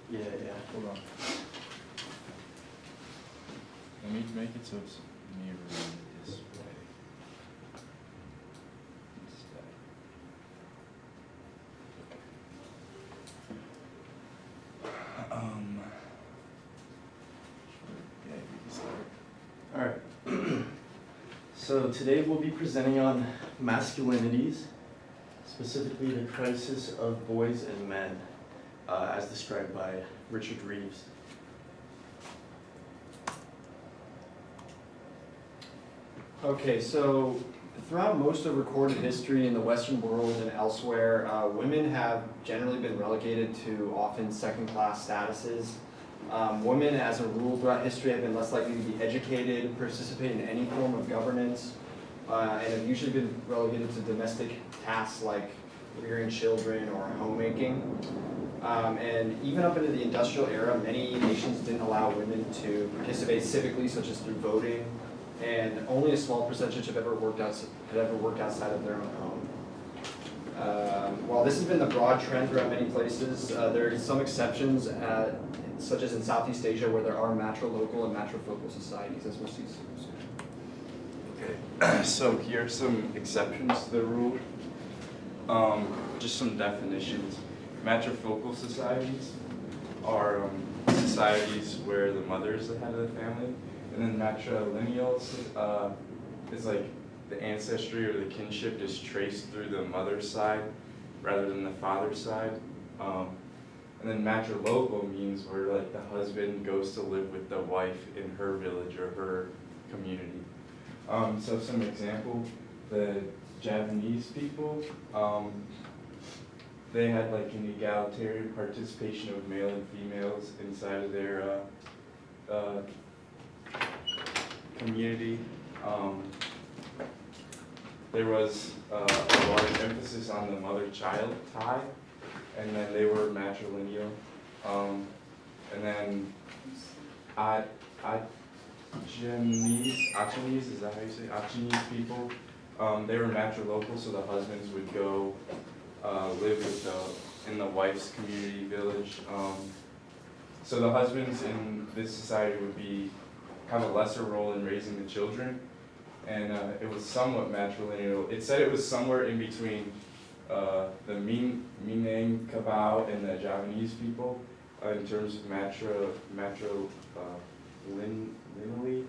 Yeah. Hold on. Let me make it so it's mirroring the display. Yeah, we can start. All right. So today we'll be presenting on masculinities, specifically the crisis of boys and men, as described by Richard Reeves. Okay, so throughout most of recorded history in the Western world and elsewhere, women have generally been relegated to often second-class statuses. Women, as a rule throughout history, have been less likely to be educated, participate in any form of governance, and have usually been relegated to domestic tasks like rearing children or homemaking. And even up into the industrial era, many nations didn't allow women to participate civically, such as through voting, and only a small percentage had ever worked outside of their own home. While this has been the broad trend throughout many places, there are some exceptions, such as in Southeast Asia, where there are matrilocal and matrifocal societies, as we'll see soon. Okay, so here are some exceptions to the rule. Just some definitions. Matrifocal societies are societies where the mother is the head of the family, and then matrilineals is like the ancestry or the kinship is traced through the mother's side rather than the father's side. And then matrilocal means where like the husband goes to live with the wife in her village or her community. So some example, the Japanese people, they had like an egalitarian participation of male and females inside of their community. There was a large emphasis on the mother-child tie, and then they were matrilineal. And then Achinese, is that how you say it? Achinese people, they were matrilocal, so the husbands would go live with in the wife's community village. So the husbands in this society would have a lesser role in raising the children, and it was somewhat matrilineal. It said it was somewhere in between the Minang Cabao and the Javanese people in terms of matrilineally.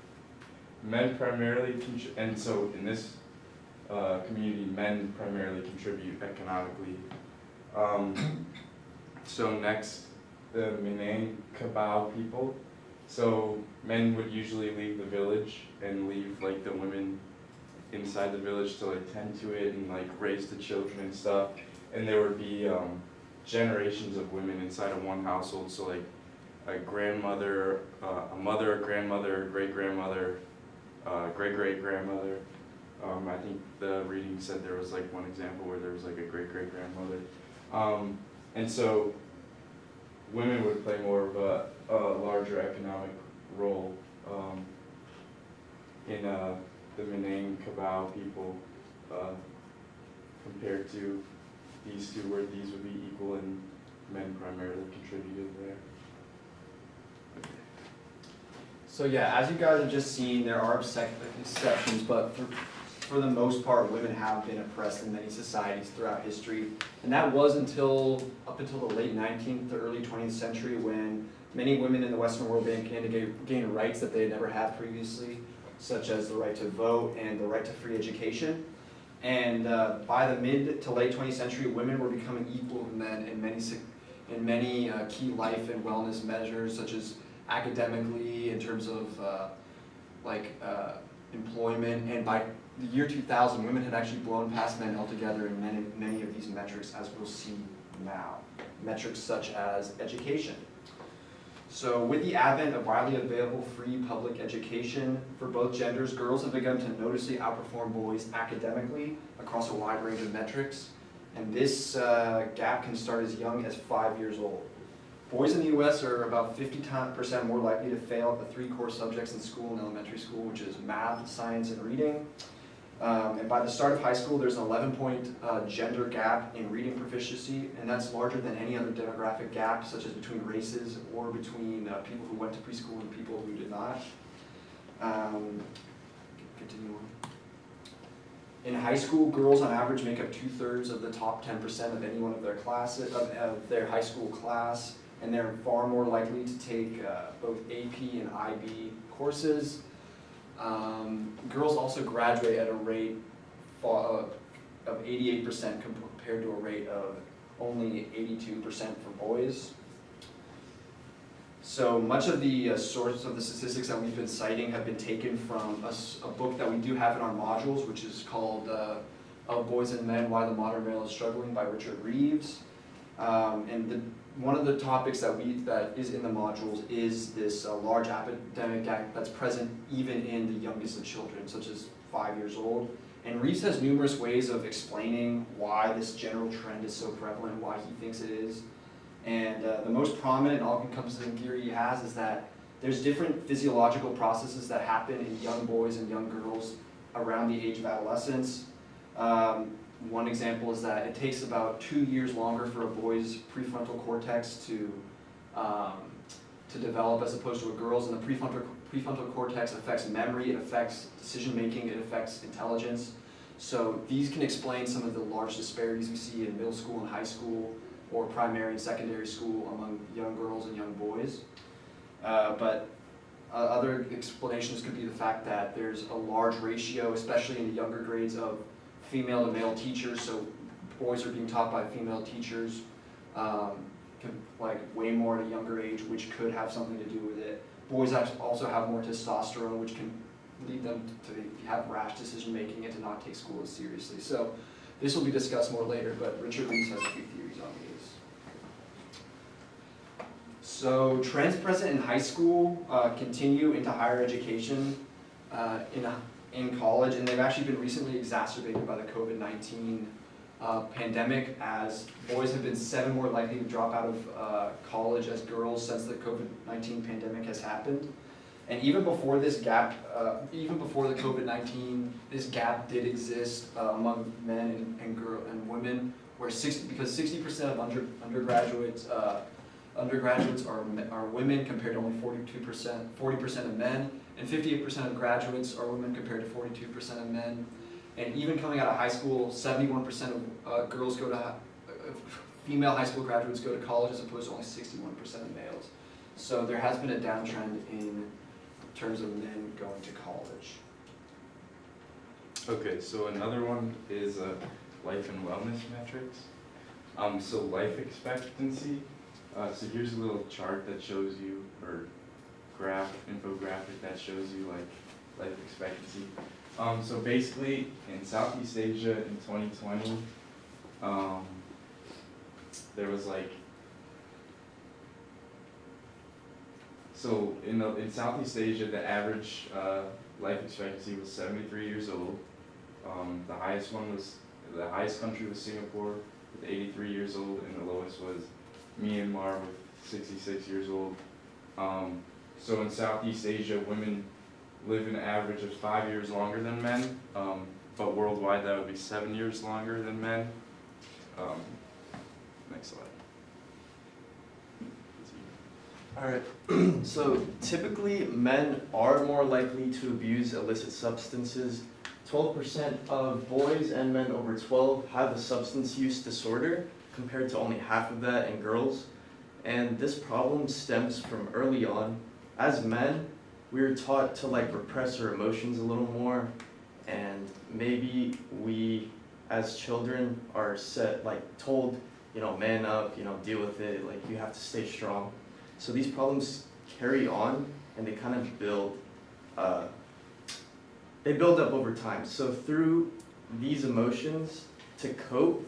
Men primarily, and so in this community, men primarily contribute economically. So next, the Minang Cabao people. So men would usually leave the village and leave like the women inside the village to like tend to it and like raise the children and stuff. And there would be generations of women inside of one household. So like a grandmother, a mother, a grandmother, great-grandmother, great-great-grandmother. I think the reading said there was like one example where there was like a great-great-grandmother. And so women would play more of a larger economic role in the Minang Cabao people compared to these two, where these would be equal and men primarily contributed there. So yeah, as you guys have just seen, there are exceptions, but for the most part, women have been oppressed in many societies throughout history. And that was up until the late 19th to early 20th century, when many women in the Western world began to gain rights that they had never had previously, such as the right to vote and the right to free education. And by the mid to late 20th century, women were becoming equal to men in many key life and wellness measures, such as academically, in terms of employment. And by the year 2000, women had actually blown past men altogether in many of these metrics, as we'll see now. Metrics such as education. So with the advent of widely available free public education for both genders, girls have begun to noticeably outperform boys academically across a wide range of metrics. And this gap can start as young as 5 years old. Boys in the U.S. are about 50% more likely to fail at the 3 core subjects in school and elementary school, which is math, science, and reading. And by the start of high school, there's an 11-point gender gap in reading proficiency, and that's larger than any other demographic gap, such as between races or between people who went to preschool and people who did not. Continue on. In high school, girls on average make up 2/3 of the top 10% of any one of their classes, of their high school class, and they're far more likely to take both AP and IB courses. Girls also graduate at a rate of 88% compared to a rate of only 82% for boys. So much of the source of the statistics that we've been citing have been taken from a book that we do have in our modules, which is called Of Boys and Men, Why the Modern Male is Struggling by Richard Reeves. One of the topics that is in the modules is this large epidemic gap that's present even in the youngest of children, such as 5 years old. And Reeves has numerous ways of explaining why this general trend is so prevalent, why he thinks it is. And the most prominent all-encompassing theory he has is that there's different physiological processes that happen in young boys and young girls around the age of adolescence. One example is that it takes about 2 years longer for a boy's prefrontal cortex to develop as opposed to a girl's, and the prefrontal cortex affects memory, it affects decision making, it affects intelligence. So these can explain some of the large disparities we see in middle school and high school, or primary and secondary school among young girls and young boys. But other explanations could be the fact that there's a large ratio, especially in the younger grades, of female to male teachers, so boys are being taught by female teachers like way more at a younger age, which could have something to do with it. Boys also have more testosterone, which can lead them to have rash decision making and to not take school as seriously. So this will be discussed more later, but Richard Reeves has a few theories on these. So trends present in high school continue into higher education in college, and they've actually been recently exacerbated by the COVID-19 pandemic, as boys have been 7 more likely to drop out of college as girls since the COVID-19 pandemic has happened. And even before this gap, even before the COVID-19, this gap did exist among men and women, where because 60% of undergraduates are women compared to only 40% of men, and 58% of graduates are women compared to 42% of men. And even coming out of high school, 71% of girls female high school graduates go to college as opposed to only 61% of males. So there has been a downtrend in terms of men going to college. Okay, so another one is life and wellness metrics. So life expectancy. So here's a little chart that shows you, or infographic that shows you like life expectancy. So basically in Southeast Asia in 2020, there was like, so in Southeast Asia, the average life expectancy was 73 years old. The highest country was Singapore with 83 years old, and the lowest was Myanmar with 66 years old. So in Southeast Asia, women live an average of 5 years longer than men, but worldwide that would be 7 years longer than men. Next slide. Alright, so typically men are more likely to abuse illicit substances. 12% of boys and men over 12 have a substance use disorder, compared to only half of that in girls. And this problem stems from early on. As men, we were taught to like repress our emotions a little more, and maybe we as children are told, man up, deal with it, like you have to stay strong. So these problems carry on, and they kind of build up over time. So through these emotions, to cope,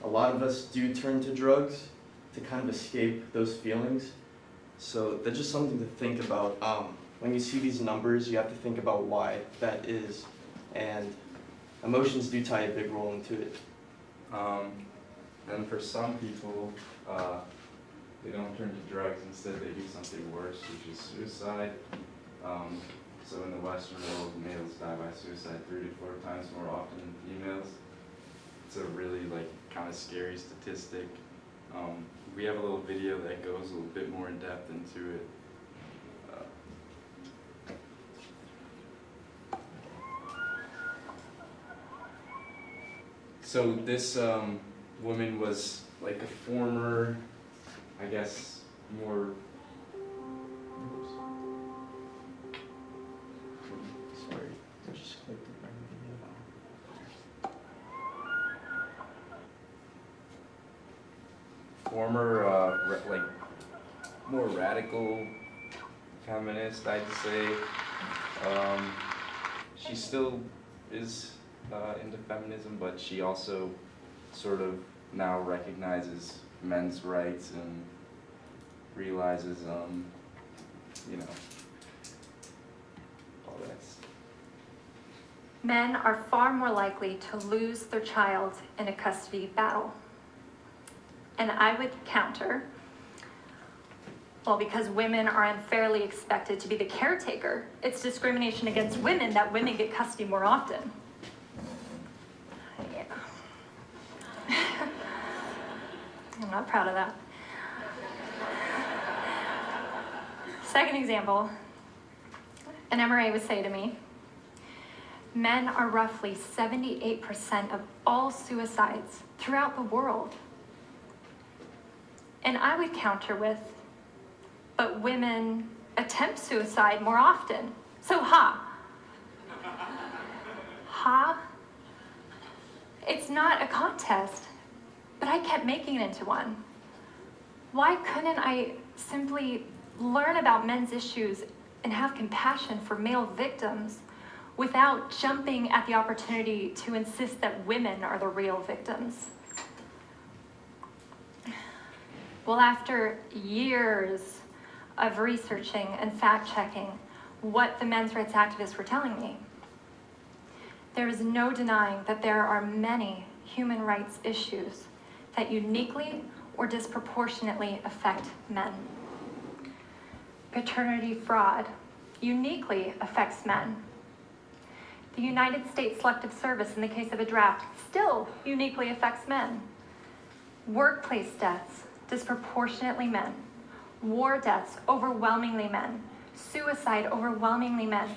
a lot of us do turn to drugs to kind of escape those feelings. So that's just something to think about. When you see these numbers, you have to think about why that is, and emotions do tie a big role into it. And for some people, they don't turn to drugs. Instead, they do something worse, which is suicide. So in the Western world, males die by suicide 3 to 4 times more often than females. It's a really like kind of scary statistic. We have a little video that goes a little bit more in depth into it. So this woman was like a former, I guess, more. Sorry, I just clicked the wrong video. Former, like, more radical feminist, I'd say. She still is into feminism, but she also sort of now recognizes men's rights and realizes, you know, all that. Men are far more likely to lose their child in a custody battle. And I would counter, well, because women are unfairly expected to be the caretaker, it's discrimination against women that women get custody more often. Yeah. I'm not proud of that. Second example, an MRA would say to me, men are roughly 78% of all suicides throughout the world. And I would counter with, but women attempt suicide more often. So it's not a contest, but I kept making it into one. Why couldn't I simply learn about men's issues and have compassion for male victims without jumping at the opportunity to insist that women are the real victims? Well, after years of researching and fact-checking what the men's rights activists were telling me, there is no denying that there are many human rights issues that uniquely or disproportionately affect men. Paternity fraud uniquely affects men. The United States Selective Service, in the case of a draft, still uniquely affects men. Workplace deaths, disproportionately men. War deaths, overwhelmingly men. Suicide, overwhelmingly men.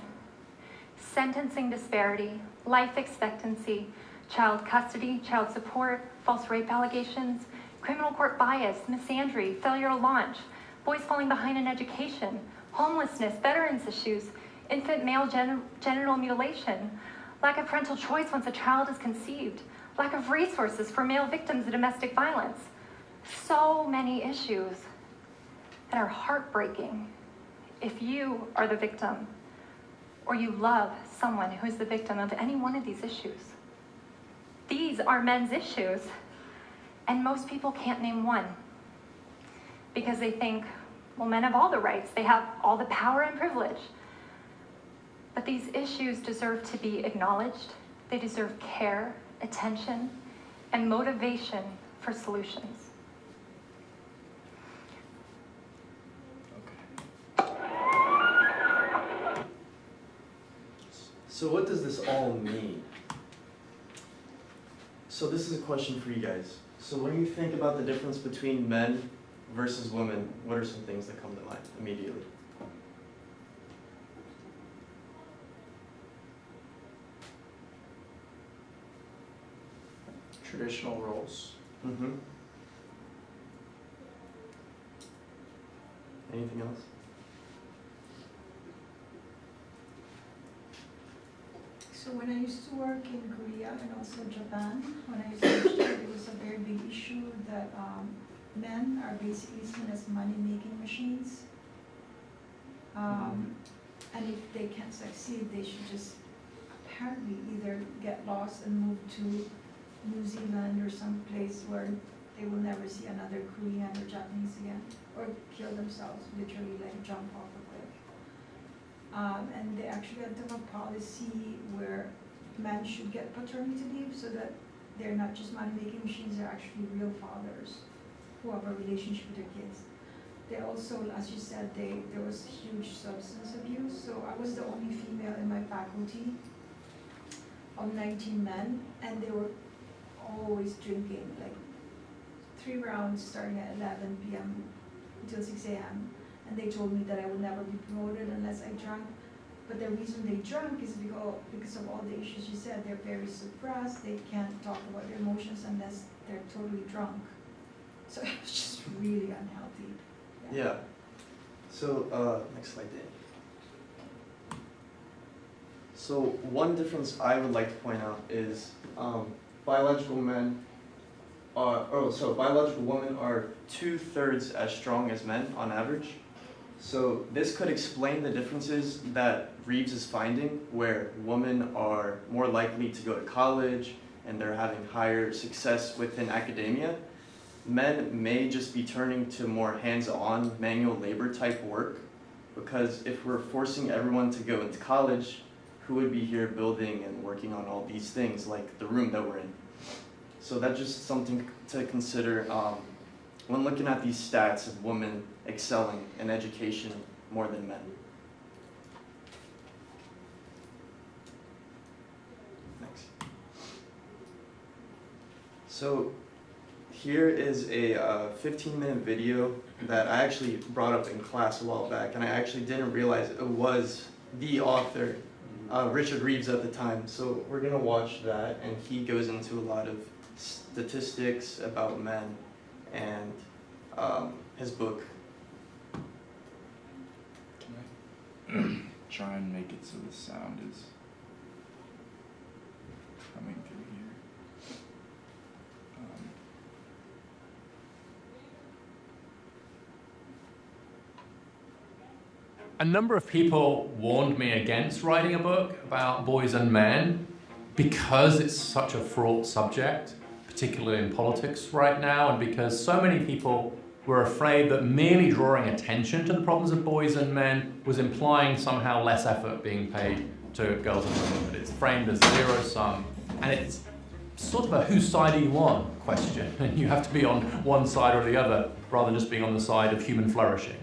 Sentencing disparity, life expectancy, child custody, child support, false rape allegations, criminal court bias, misandry, failure to launch, boys falling behind in education, homelessness, veterans issues, infant male genital mutilation, lack of parental choice once a child is conceived, lack of resources for male victims of domestic violence. So many issues that are heartbreaking if you are the victim or you love someone who is the victim of any one of these issues. These are men's issues, and most people can't name one because they think, well, men have all the rights, they have all the power and privilege. But these issues deserve to be acknowledged. They deserve care, attention, and motivation for solutions. So what does this all mean? So this is a question for you guys. So when you think about the difference between men versus women, what are some things that come to mind immediately? Traditional roles. Mm-hmm. Anything else? So when I used to work in Korea and also Japan, when I used to work, it was a very big issue that men are basically seen as money-making machines. And if they can't succeed, they should just apparently either get lost and move to New Zealand or some place where they will never see another Korean or Japanese again, or kill themselves, literally like jump off a cliff. And they actually had to have a policy where men should get paternity leave so that they're not just money-making machines, they're actually real fathers who have a relationship with their kids. they also, as you said, there was huge substance abuse. So I was the only female in my faculty of 19 men, and they were always drinking, like 3 rounds starting at 11 p.m. until 6 a.m. And they told me that I would never be promoted unless I drank. But the reason they drank is because of all the issues you said. They're very suppressed. They can't talk about their emotions unless they're totally drunk. So it was just really unhealthy. Yeah. So, next slide, Dan. So one difference I would like to point out is biological men biological women are 2/3 as strong as men on average. So this could explain the differences that Reeves is finding, where women are more likely to go to college and they're having higher success within academia. Men may just be turning to more hands-on manual labor type work, because if we're forcing everyone to go into college, who would be here building and working on all these things like the room that we're in? So that's just something to consider when looking at these stats of women excelling in education more than men. Next. So here is a 15-minute video that I actually brought up in class a while back, and I actually didn't realize it was the author, Richard Reeves at the time. So we're gonna watch that, and he goes into a lot of statistics about men and his book. Can I try and make it so the sound is coming through here? A number of people warned me against writing a book about boys and men because it's such a fraught subject, particularly in politics right now, and because so many people were afraid that merely drawing attention to the problems of boys and men was implying somehow less effort being paid to girls and women. But it's framed as zero-sum, and it's sort of a whose side are you on question, and you have to be on one side or the other rather than just being on the side of human flourishing.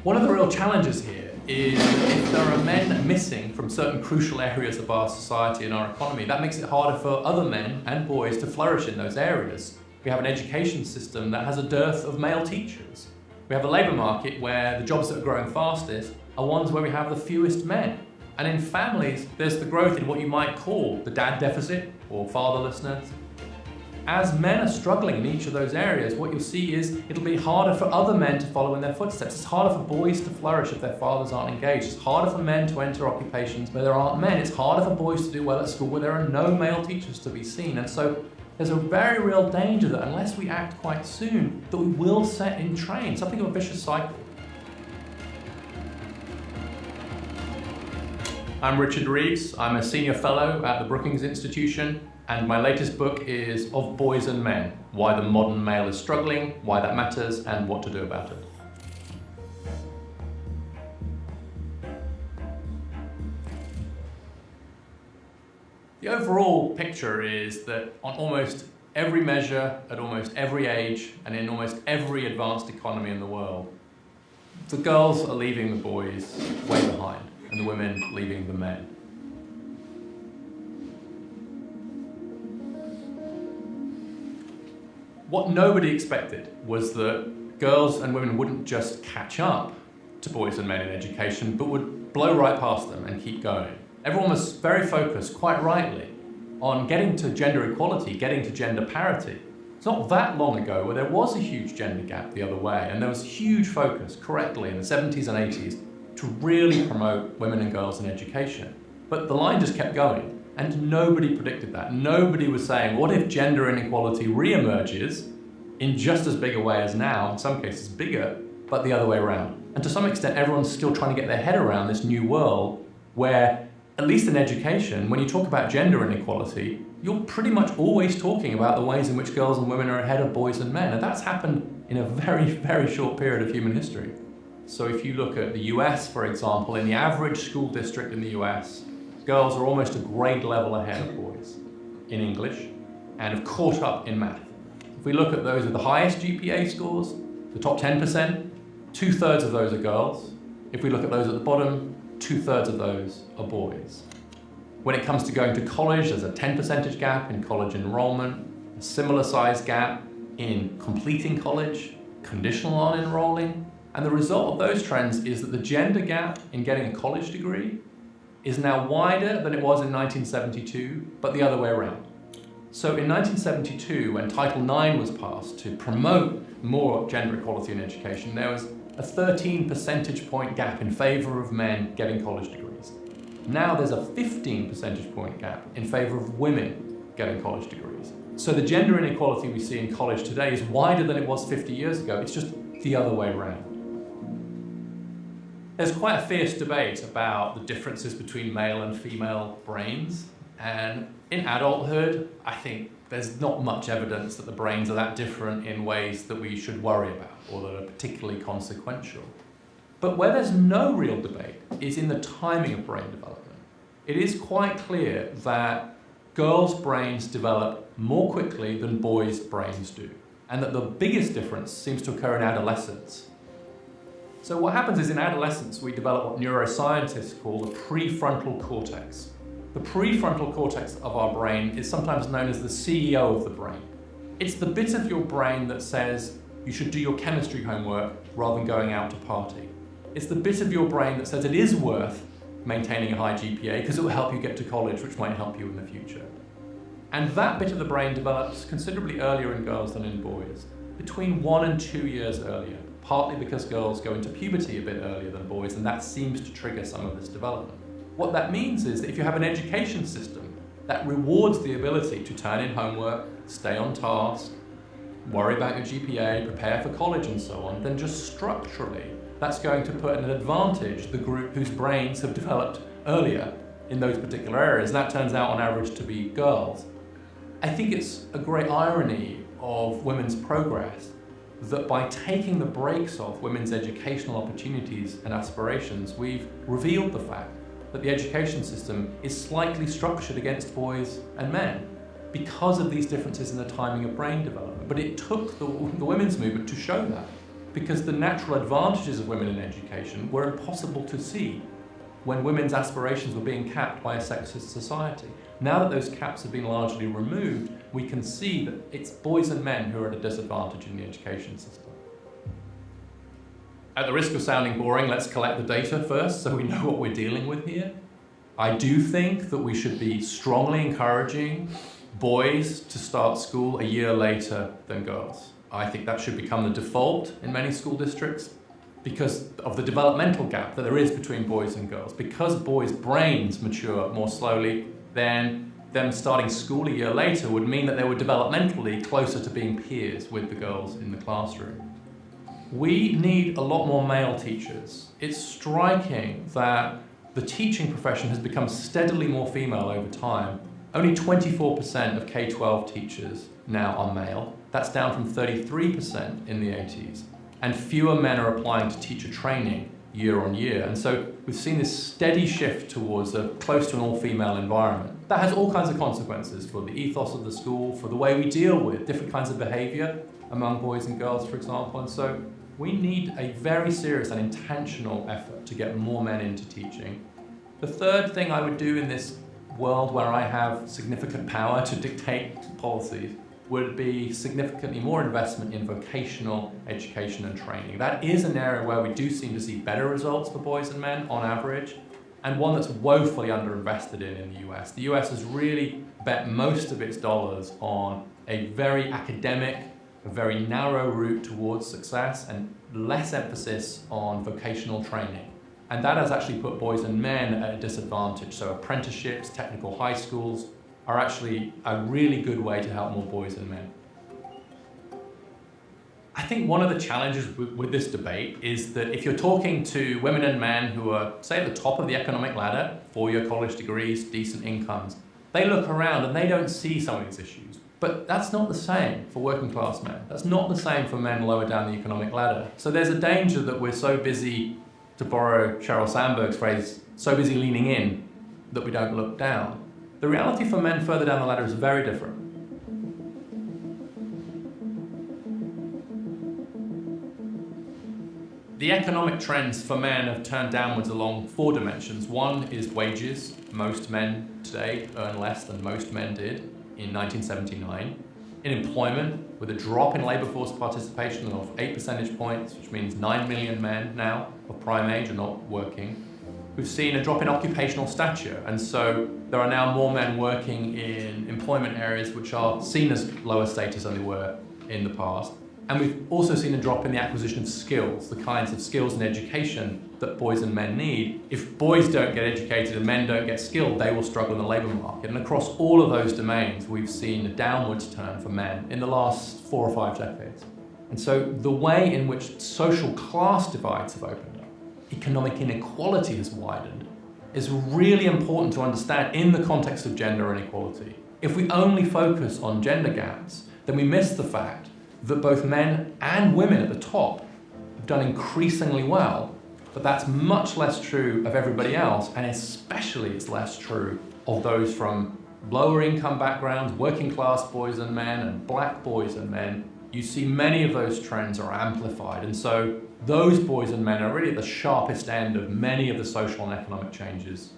One of the real challenges here is if there are men missing from certain crucial areas of our society and our economy, that makes it harder for other men and boys to flourish in those areas. We have an education system that has a dearth of male teachers. We have a labour market where the jobs that are growing fastest are ones where we have the fewest men. And in families, there's the growth in what you might call the dad deficit or fatherlessness. As men are struggling in each of those areas, what you'll see is it'll be harder for other men to follow in their footsteps. It's harder for boys to flourish if their fathers aren't engaged. It's harder for men to enter occupations where there aren't men. It's harder for boys to do well at school where there are no male teachers to be seen. And so there's a very real danger that unless we act quite soon, that we will set in train something of a vicious cycle. I'm Richard Reeves. I'm a senior fellow at the Brookings Institution, and my latest book is Of Boys and Men, Why the Modern Male is Struggling, Why That Matters, and What to Do About it. The overall picture is that on almost every measure, at almost every age, and in almost every advanced economy in the world, the girls are leaving the boys way behind, and the women leaving the men. What nobody expected was that girls and women wouldn't just catch up to boys and men in education, but would blow right past them and keep going. Everyone was very focused, quite rightly, on getting to gender equality, getting to gender parity. It's not that long ago where there was a huge gender gap the other way, and there was huge focus, correctly, in the 70s and 80s to really promote women and girls in education. But the line just kept going. And nobody predicted that. Nobody was saying, what if gender inequality re-emerges in just as big a way as now, in some cases bigger, but the other way around? And to some extent, everyone's still trying to get their head around this new world where, at least in education, when you talk about gender inequality, you're pretty much always talking about the ways in which girls and women are ahead of boys and men. And that's happened in a very, very short period of human history. So if you look at the US, for example, in the average school district in the US, girls are almost a grade level ahead of boys in English and have caught up in math. If we look at those with the highest GPA scores, The top 10%, 2/3 of those are girls. If we look at those at the bottom, 2/3 of those are boys. When it comes to going to college, there's a 10% gap in college enrollment, a similar size gap in completing college, conditional on enrolling, and the result of those trends is that the gender gap in getting a college degree is now wider than it was in 1972, but the other way around. So in 1972, when Title IX was passed to promote more gender equality in education, there was a 13 percentage point gap in favor of men getting college degrees. Now there's a 15 percentage point gap in favor of women getting college degrees. So the gender inequality we see in college today is wider than it was 50 years ago. It's just the other way around. There's quite a fierce debate about the differences between male and female brains. And in adulthood, I think there's not much evidence that the brains are that different in ways that we should worry about or that are particularly consequential. But where there's no real debate is in the timing of brain development. It is quite clear that girls' brains develop more quickly than boys' brains do, and that the biggest difference seems to occur in adolescence. So what happens is in adolescence, we develop what neuroscientists call the prefrontal cortex. The prefrontal cortex of our brain is sometimes known as the CEO of the brain. It's the bit of your brain that says you should do your chemistry homework rather than going out to party. It's the bit of your brain that says it is worth maintaining a high GPA because it will help you get to college, which might help you in the future. And that bit of the brain develops considerably earlier in girls than in boys, between 1 and 2 years earlier, partly because girls go into puberty a bit earlier than boys, and that seems to trigger some of this development. What that means is that if you have an education system that rewards the ability to turn in homework, stay on task, worry about your GPA, prepare for college and so on, then just structurally, that's going to put at an advantage the group whose brains have developed earlier in those particular areas. That turns out on average to be girls. I think it's a great irony of women's progress that by taking the brakes off women's educational opportunities and aspirations, we've revealed the fact that the education system is slightly structured against boys and men because of these differences in the timing of brain development. But it took the women's movement to show that, because the natural advantages of women in education were impossible to see when women's aspirations were being capped by a sexist society. Now that those caps have been largely removed, we can see that it's boys and men who are at a disadvantage in the education system. At the risk of sounding boring, let's collect the data first so we know what we're dealing with here. I do think that we should be strongly encouraging boys to start school a year later than girls. I think that should become the default in many school districts because of the developmental gap that there is between boys and girls. Because boys' brains mature more slowly, then them starting school a year later would mean that they were developmentally closer to being peers with the girls in the classroom. We need a lot more male teachers. It's striking that the teaching profession has become steadily more female over time. Only 24% of K-12 teachers now are male. That's down from 33% in the 80s. And fewer men are applying to teacher training year on year. And so we've seen this steady shift towards a close to an all-female environment. That has all kinds of consequences for the ethos of the school, for the way we deal with different kinds of behavior among boys and girls, for example. And so we need a very serious and intentional effort to get more men into teaching. The third thing I would do in this world where I have significant power to dictate policies would be significantly more investment in vocational education and training. That is an area where we do seem to see better results for boys and men on average, and one that's woefully underinvested in the US. The US has really bet most of its dollars on a very academic, a very narrow route towards success, and less emphasis on vocational training. And that has actually put boys and men at a disadvantage. So apprenticeships, technical high schools are actually a really good way to help more boys and men. I think one of the challenges with this debate is that if you're talking to women and men who are, say, at the top of the economic ladder, 4-year college degrees, decent incomes, they look around and they don't see some of these issues. But that's not the same for working class men. That's not the same for men lower down the economic ladder. So there's a danger that we're so busy, to borrow Sheryl Sandberg's phrase, so busy leaning in that we don't look down. The reality for men further down the ladder is very different. The economic trends for men have turned downwards along 4 dimensions. One is wages. Most men today earn less than most men did in 1979. In employment, with a drop in labour force participation of 8 percentage points, which means 9 million men now of prime age are not working. We've seen a drop in occupational stature, and so there are now more men working in employment areas which are seen as lower status than they were in the past. And we've also seen a drop in the acquisition of skills, the kinds of skills and education that boys and men need. If boys don't get educated and men don't get skilled, they will struggle in the labour market. And across all of those domains, we've seen a downwards turn for men in the last 4 or 5 decades. And so the way in which social class divides have opened up, economic inequality has widened, is really important to understand in the context of gender inequality. If we only focus on gender gaps, then we miss the fact that both men and women at the top have done increasingly well, but that's much less true of everybody else, and especially it's less true of those from lower income backgrounds, working class boys and men, and black boys and men. You see many of those trends are amplified, and so those boys and men are really at the sharpest end of many of the social and economic changes.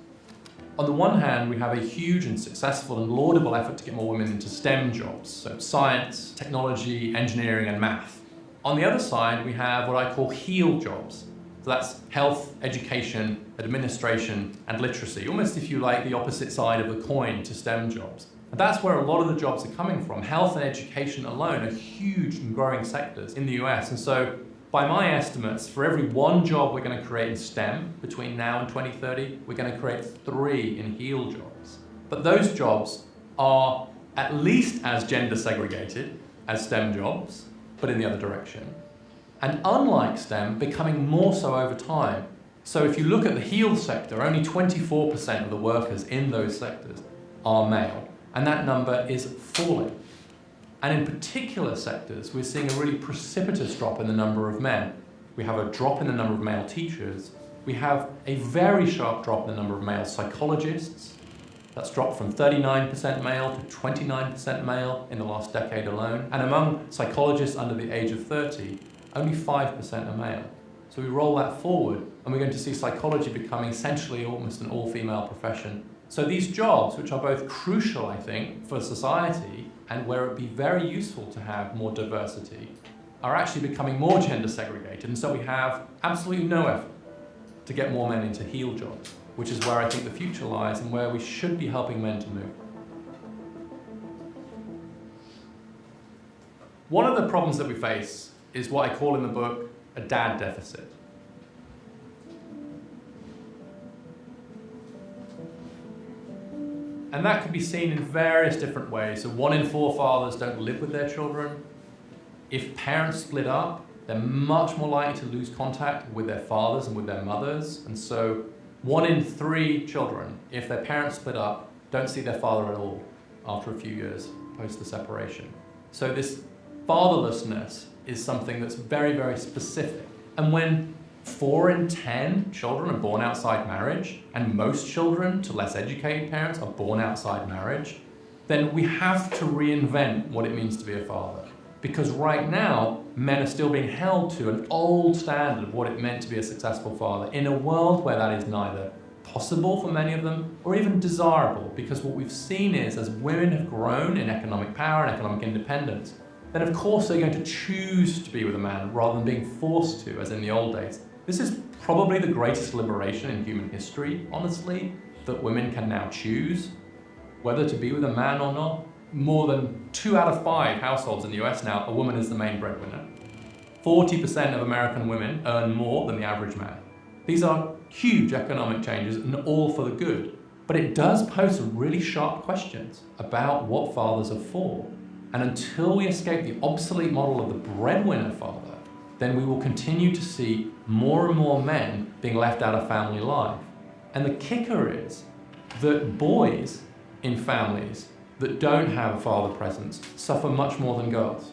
On the one hand, we have a huge and successful and laudable effort to get more women into STEM jobs, so science, technology, engineering, and math. On the other side, we have what I call HEAL jobs. So that's health, education, administration, and literacy, almost, if you like, the opposite side of the coin to STEM jobs. And that's where a lot of the jobs are coming from. Health and education alone are huge and growing sectors in the US, and so by my estimates, for every 1 job we're going to create in STEM between now and 2030, we're going to create 3 in HEAL jobs. But those jobs are at least as gender segregated as STEM jobs, but in the other direction. And unlike STEM, becoming more so over time. So if you look at the HEAL sector, only 24% of the workers in those sectors are male, and that number is falling. And in particular sectors, we're seeing a really precipitous drop in the number of men. We have a drop in the number of male teachers. We have a very sharp drop in the number of male psychologists. That's dropped from 39% male to 29% male in the last decade alone. And among psychologists under the age of 30, only 5% are male. So we roll that forward, and we're going to see psychology becoming essentially almost an all-female profession. So these jobs, which are both crucial, I think, for society, and where it would be very useful to have more diversity, are actually becoming more gender segregated. And so we have absolutely no effort to get more men into HEAL jobs, which is where I think the future lies and where we should be helping men to move. One of the problems that we face is what I call in the book a dad deficit. And that can be seen in various different ways. So 1 in 4 fathers don't live with their children. If parents split up, they're much more likely to lose contact with their fathers and with their mothers. And so 1 in 3 children, if their parents split up, don't see their father at all after a few years post the separation. So this fatherlessness is something that's very, very specific. And when 4 in 10 children are born outside marriage, and most children to less educated parents are born outside marriage, then we have to reinvent what it means to be a father. Because right now, men are still being held to an old standard of what it meant to be a successful father in a world where that is neither possible for many of them or even desirable. Because what we've seen is, as women have grown in economic power and economic independence, then of course they're going to choose to be with a man rather than being forced to, as in the old days. This is probably the greatest liberation in human history, honestly, that women can now choose whether to be with a man or not. More than 2 out of 5 households in the US now, a woman is the main breadwinner. 40% of American women earn more than the average man. These are huge economic changes and all for the good. But it does pose some really sharp questions about what fathers are for. And until we escape the obsolete model of the breadwinner father, then we will continue to see more and more men being left out of family life. And the kicker is that boys in families that don't have a father presence suffer much more than girls.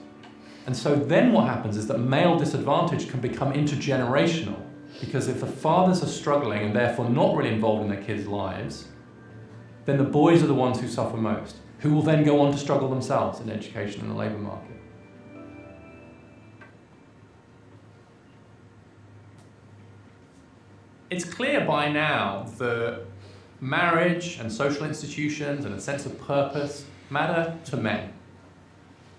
And so then what happens is that male disadvantage can become intergenerational, because if the fathers are struggling and therefore not really involved in their kids' lives, then the boys are the ones who suffer most, who will then go on to struggle themselves in education and the labour market. it's clear by now that marriage and social institutions and a sense of purpose matter to men.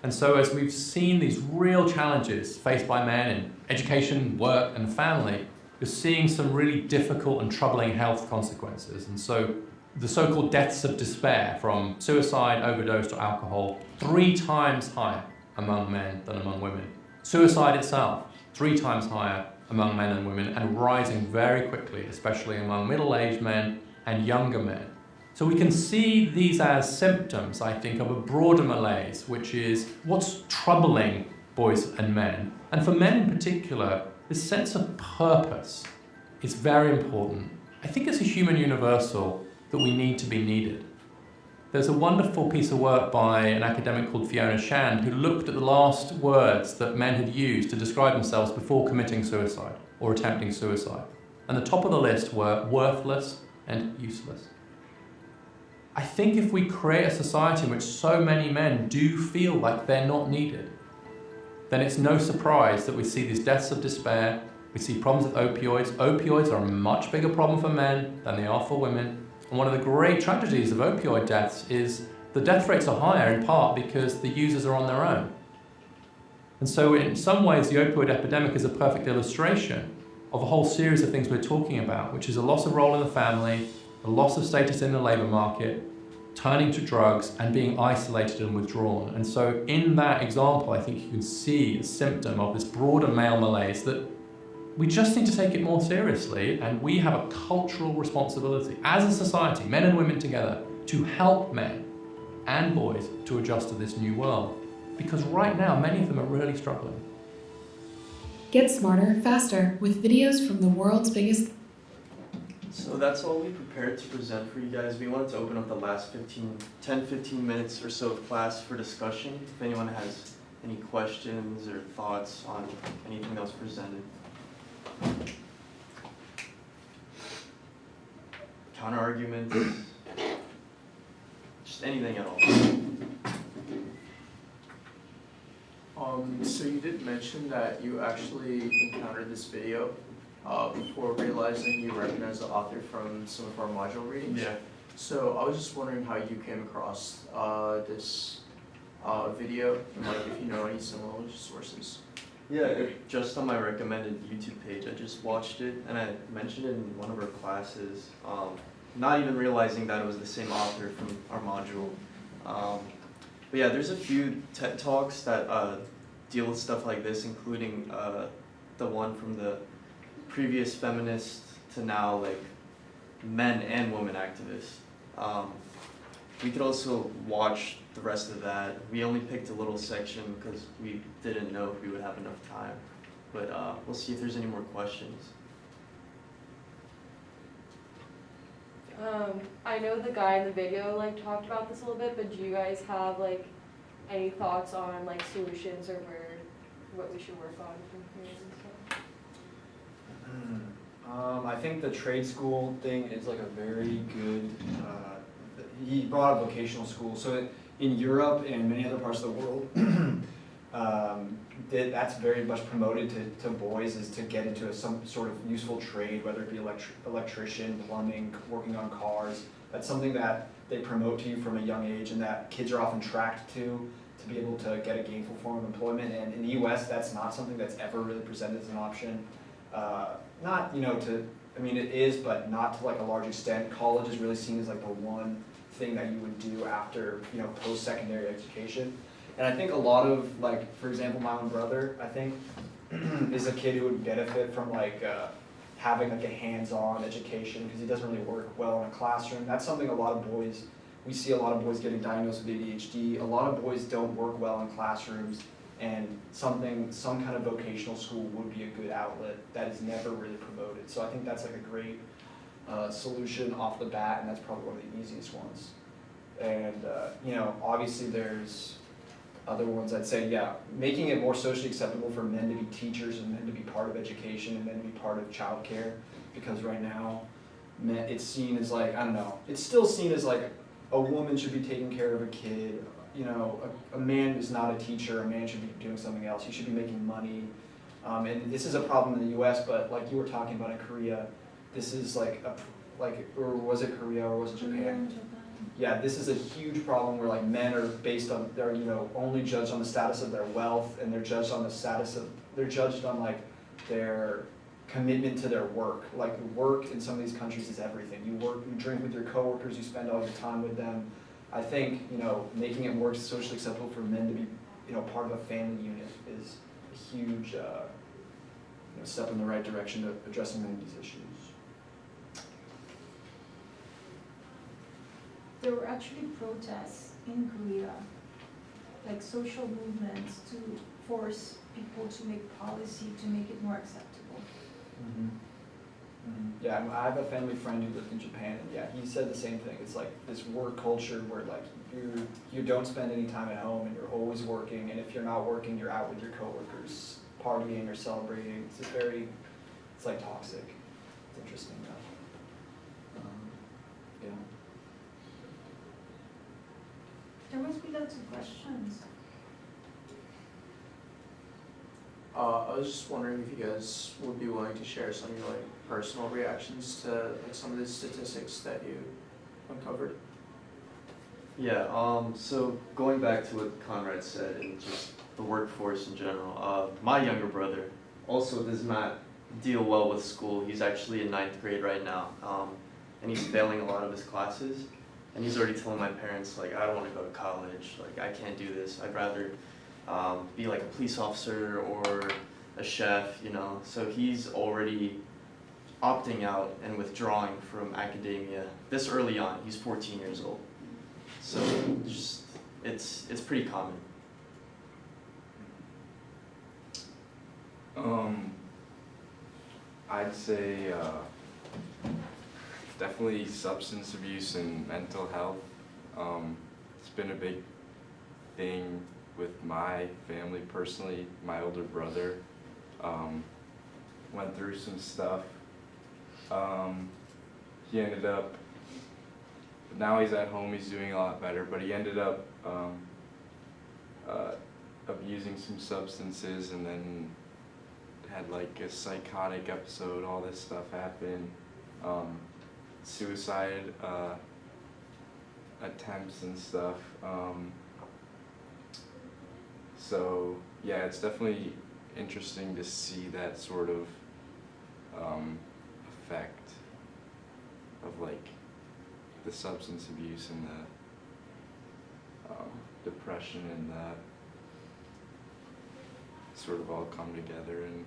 And so as we've seen these real challenges faced by men in education, work, and family, you're seeing some really difficult and troubling health consequences. And so the so-called deaths of despair, from suicide, overdose, to alcohol, 3 times higher among men than among women. Suicide itself, 3 times higher among men and women, and rising very quickly, especially among middle-aged men and younger men. So we can see these as symptoms, I think, of a broader malaise, which is what's troubling boys and men. And for men in particular, this sense of purpose is very important. I think it's a human universal that we need to be needed. There's a wonderful piece of work by an academic called Fiona Shand who looked at the last words that men had used to describe themselves before committing suicide or attempting suicide. And the top of the list were worthless and useless. I think if we create a society in which so many men do feel like they're not needed, then it's no surprise that we see these deaths of despair, we see problems with opioids. Opioids are a much bigger problem for men than they are for women. And one of the great tragedies of opioid deaths is the death rates are higher in part because the users are on their own. And so in some ways, the opioid epidemic is a perfect illustration of a whole series of things we're talking about, which is a loss of role in the family, a loss of status in the labor market, turning to drugs, and being isolated and withdrawn. And so in that example, I think you can see a symptom of this broader male malaise that we just need to take it more seriously, and we have a cultural responsibility as a society, men and women together, to help men and boys to adjust to this new world. Because right now, many of them are really struggling. Get smarter, faster with videos from the world's biggest. So that's all we prepared to present for you guys. We wanted to open up the last 10-15 minutes or so of class for discussion. If anyone has any questions or thoughts on anything that was presented. Counter arguments, just anything at all. So you did mention that you actually encountered this video before realizing you recognized the author from some of our module readings. Yeah. So I was just wondering how you came across this video, and like if you know any similar sources. Yeah, just on my recommended YouTube page, I just watched it, and I mentioned it in one of our classes, not even realizing that it was the same author from our module. But yeah, there's a few TED Talks that deal with stuff like this, including the one from the previous feminist to now like men and women activists. We could also watch the rest of that. We only picked a little section because we didn't know if we would have enough time. But we'll see if there's any more questions. I know the guy in the video like talked about this a little bit, but do you guys have like any thoughts on like solutions or what we should work on from here and stuff? I think the trade school thing is like a very good, he brought up vocational school. So in Europe and many other parts of the world, that's very much promoted to boys, is to get into some sort of useful trade, whether it be electrician, plumbing, working on cars. That's something that they promote to you from a young age, and that kids are often tracked to be able to get a gainful form of employment. And in the US, that's not something that's ever really presented as an option. Not, it is, but not to like a large extent. College is really seen as like the one thing that you would do after, post-secondary education. And I think a lot of, like, for example, my own brother, I think, is a kid who would benefit from like having like a hands-on education, because he doesn't really work well in a classroom. That's something a lot of boys, we see a lot of boys getting diagnosed with ADHD. A lot of boys don't work well in classrooms, and some kind of vocational school would be a good outlet that is never really promoted. So I think that's like a great solution off the bat, and that's probably one of the easiest ones. And obviously there's other ones. I'd say, yeah, making it more socially acceptable for men to be teachers and men to be part of education and men to be part of childcare, because right now it's seen as like, I don't know, it's still seen as like a woman should be taking care of a kid. A man is not a teacher. A man should be doing something else. He should be making money. And this is a problem in the US, but like you were talking about in Korea, this is or was it Korea or was it Korea Japan? and Japan. Yeah, this is a huge problem where like men are based on, they're, you know, only judged on the status of their wealth, and they're judged on like their commitment to their work. Like work in some of these countries is everything. You work, you drink with your coworkers, you spend all your time with them. I think, you know, making it more socially acceptable for men to be, you know, part of a family unit is a huge step in the right direction to addressing many of these issues. There were actually protests in Korea, like social movements to force people to make policy to make it more acceptable. Mm-hmm. Mm-hmm. Yeah, I have a family friend who lived in Japan, and yeah, he said the same thing. It's like this work culture where like you don't spend any time at home, and you're always working, and if you're not working, you're out with your coworkers, partying or celebrating. It's like toxic. It's interesting though. Yeah. There must be lots of questions. I was just wondering if you guys would be willing to share some of your like personal reactions to like some of the statistics that you uncovered. Yeah, so going back to what Konrad said and just the workforce in general, my younger brother also does not deal well with school. He's actually in 9th grade right now, and he's failing a lot of his classes. And he's already telling my parents, like, I don't want to go to college, like, I can't do this. I'd rather be like a police officer or a chef, you know. So he's already opting out and withdrawing from academia this early on. He's 14 years old. So just, it's pretty common. I'd say definitely substance abuse and mental health. It's been a big thing with my family personally. My older brother went through some stuff. He ended up, now he's at home, he's doing a lot better, but he ended up abusing some substances and then had like a psychotic episode, all this stuff happened. Suicide attempts and stuff. So yeah, it's definitely interesting to see that sort of effect of like the substance abuse and the depression and that sort of all come together, and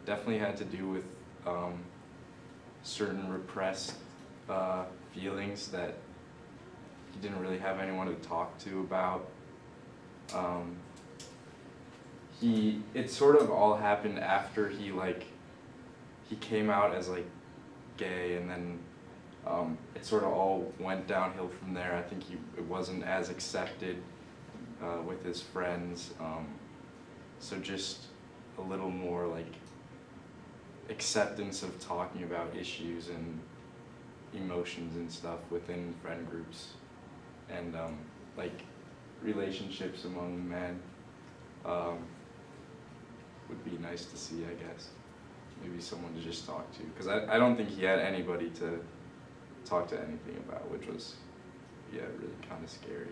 definitely had to do with certain repressed feelings that he didn't really have anyone to talk to about. It sort of all happened after he came out as like gay, and then it sort of all went downhill from there. I think it wasn't as accepted with his friends, so just a little more like acceptance of talking about issues and emotions and stuff within friend groups, and like relationships among men would be nice to see, I guess. Maybe someone to just talk to, because I don't think he had anybody to talk to anything about, which was, yeah, really kind of scary.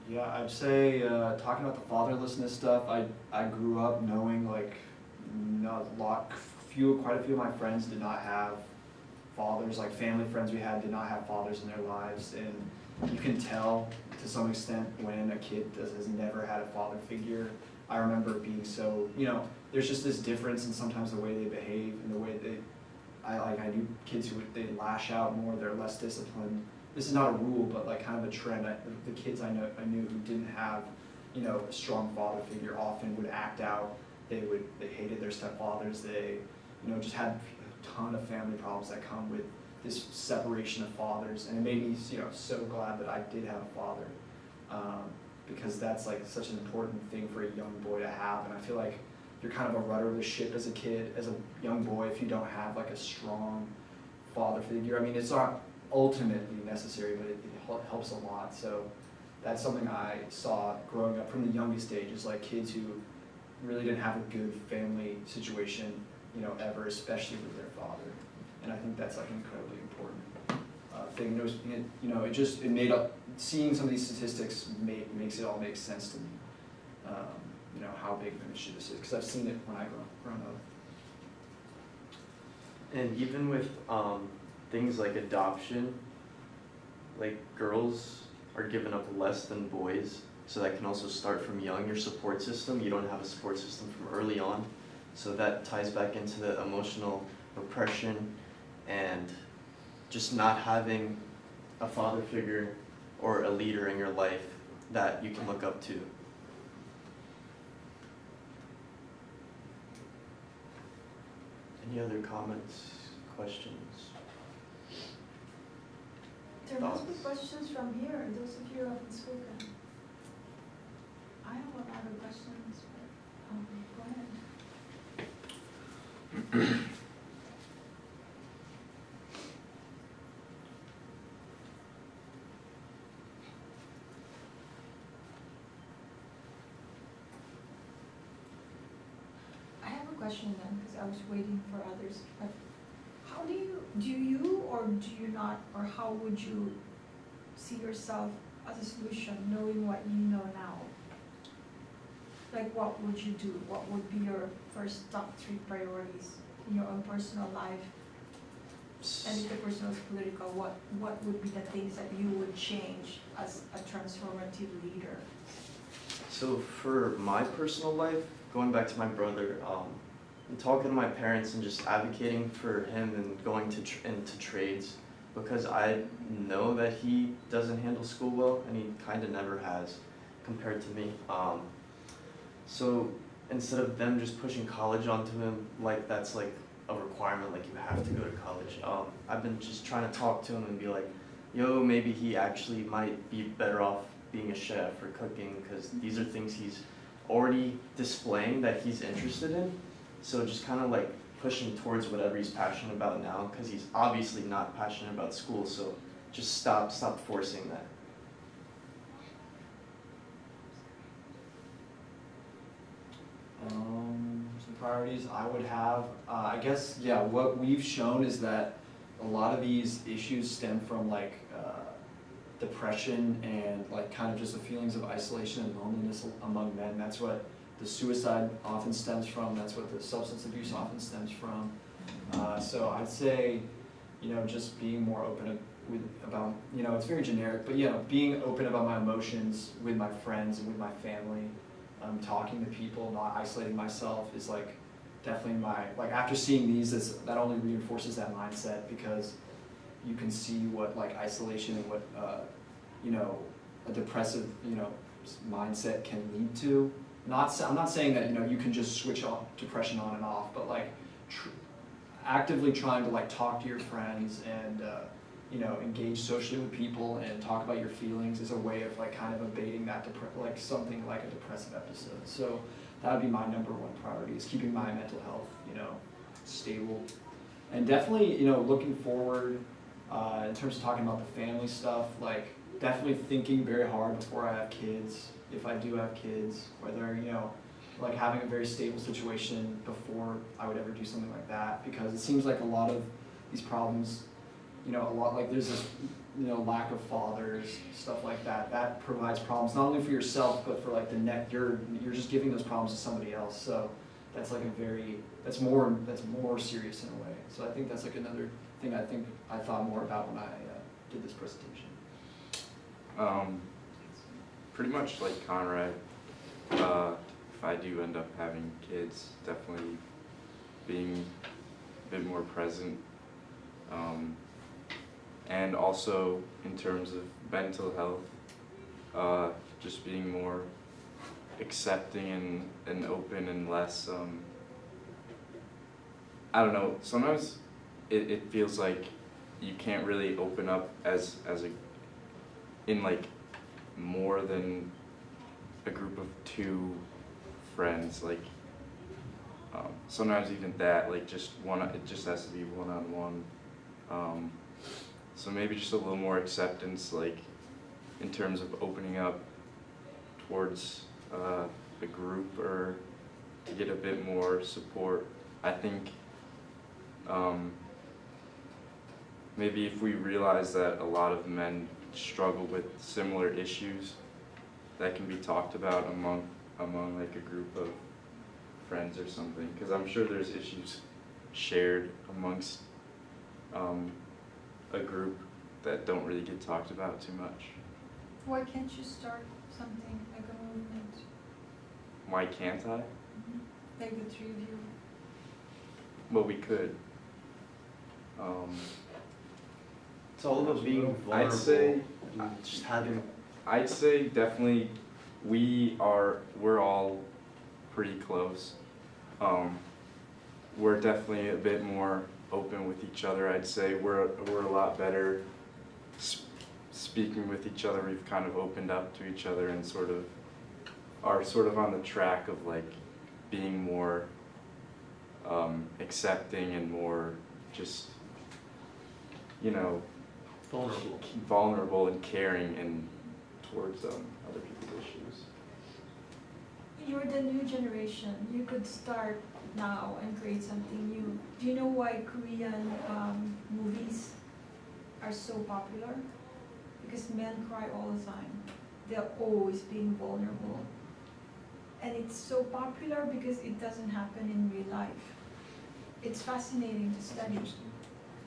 Yeah, I'd say talking about the fatherlessness stuff, I grew up knowing like quite a few of my friends did not have fathers. Like family friends we had did not have fathers in their lives, and you can tell to some extent when a kid has never had a father figure. I remember it being so, you know, there's just this difference in sometimes the way they behave and the way I knew kids who they lash out more, they're less disciplined. This is not a rule, but like kind of a trend. The kids I knew who didn't have, you know, a strong father figure often would act out. They hated their stepfathers. They, you know, just had a ton of family problems that come with this separation of fathers. And it made me, you know, so glad that I did have a father, because that's like such an important thing for a young boy to have. And I feel like you're kind of a rudder of the ship as a kid, as a young boy, if you don't have like a strong father figure. I mean, it's not ultimately necessary, but it helps a lot. So that's something I saw growing up from the youngest ages, like kids who really didn't have a good family situation, you know, ever, especially with their father. And I think that's like an incredibly important thing. You know, it made up, seeing some of these statistics makes it all make sense to me. You know, how big of an issue this is, because I've seen it when I grown up. And even with things like adoption, like girls are given up less than boys, so that can also start from young. Your support system, you don't have a support system from early on, so that ties back into the emotional repression and just not having a father figure or a leader in your life that you can look up to. Any other comments, questions? There must be questions from here, those of you who haven't spoken. I have a lot of questions, but, go ahead. I have a question then, because I was waiting for others, but how do you or do you not, or how would you see yourself as a solution, knowing what you know now? Like, what would you do? What would be your first top 3 priorities in your own personal life? And if the person was political, what would be the things that you would change as a transformative leader? So for my personal life, going back to my brother, and talking to my parents and just advocating for him and going into trades, because I know that he doesn't handle school well, and he kind of never has compared to me. So instead of them just pushing college onto him, like that's like a requirement, like you have to go to college, I've been just trying to talk to him and be like, yo, maybe he actually might be better off being a chef or cooking, because these are things he's already displaying that he's interested in. So just kind of like pushing towards whatever he's passionate about now, because he's obviously not passionate about school, so just stop forcing that. Some priorities I would have, I guess, yeah, what we've shown is that a lot of these issues stem from like depression and like kind of just the feelings of isolation and loneliness among men. That's what the suicide often stems from. That's what the substance abuse often stems from. So I'd say, you know, just being more open about, you know, it's very generic, but you know, being open about my emotions with my friends and with my family, talking to people, not isolating myself is like definitely like after seeing these, that only reinforces that mindset, because you can see what like isolation and what, you know, a depressive, you know, mindset can lead to. I'm not saying that, you know, you can just switch off depression on and off, but like actively trying to like talk to your friends and you know, engage socially with people and talk about your feelings is a way of like kind of abating that like something like a depressive episode. So that would be my #1 priority, is keeping my mental health, you know, stable. And definitely, you know, looking forward in terms of talking about the family stuff, like definitely thinking very hard before I have kids, if I do have kids, whether, you know, like having a very stable situation before I would ever do something like that, because it seems like a lot of these problems, you know, like there's this, you know, lack of fathers, stuff like that. That provides problems not only for yourself, but for like you're just giving those problems to somebody else. So that's like that's more serious in a way. So I think that's like another thing I thought more about when I did this presentation. Pretty much like Konrad, if I do end up having kids, definitely being a bit more present. And also in terms of mental health, just being more accepting and open and less, I don't know, sometimes it feels like you can't really open up in like more than a group of 2 friends, like sometimes even that, like just it just has to be one-on-one. So maybe just a little more acceptance, like in terms of opening up towards a group or to get a bit more support. I think maybe if we realize that a lot of men struggle with similar issues, that can be talked about among like a group of friends or something, because I'm sure there's issues shared amongst a group that don't really get talked about too much. Why can't you start something like a movement, Why can't I? like the three of you? Well, we could. It's all about being vulnerable. I'd say and just having. I'd say definitely we're all pretty close. We're definitely a bit more open with each other. I'd say we're a lot better speaking with each other. We've kind of opened up to each other and are on the track of like being more accepting and more just, you know, vulnerable and caring and towards other people's issues. You're the new generation. You could start now and create something new. Do you know why Korean movies are so popular? Because men cry all the time. They're always being vulnerable. And it's so popular because it doesn't happen in real life. It's fascinating to study.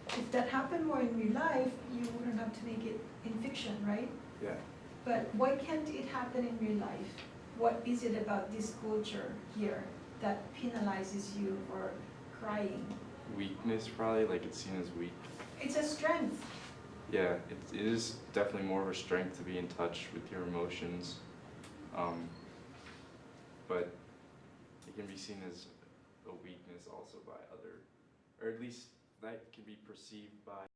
If that happened more in real life, you wouldn't have to make it in fiction, right? Yeah. But why can't it happen in real life? What is it about this culture here that penalizes you for crying? Weakness, probably, like it's seen as weak. It's a strength. Yeah, it is definitely more of a strength to be in touch with your emotions, but it can be seen as a weakness also by or at least that can be perceived by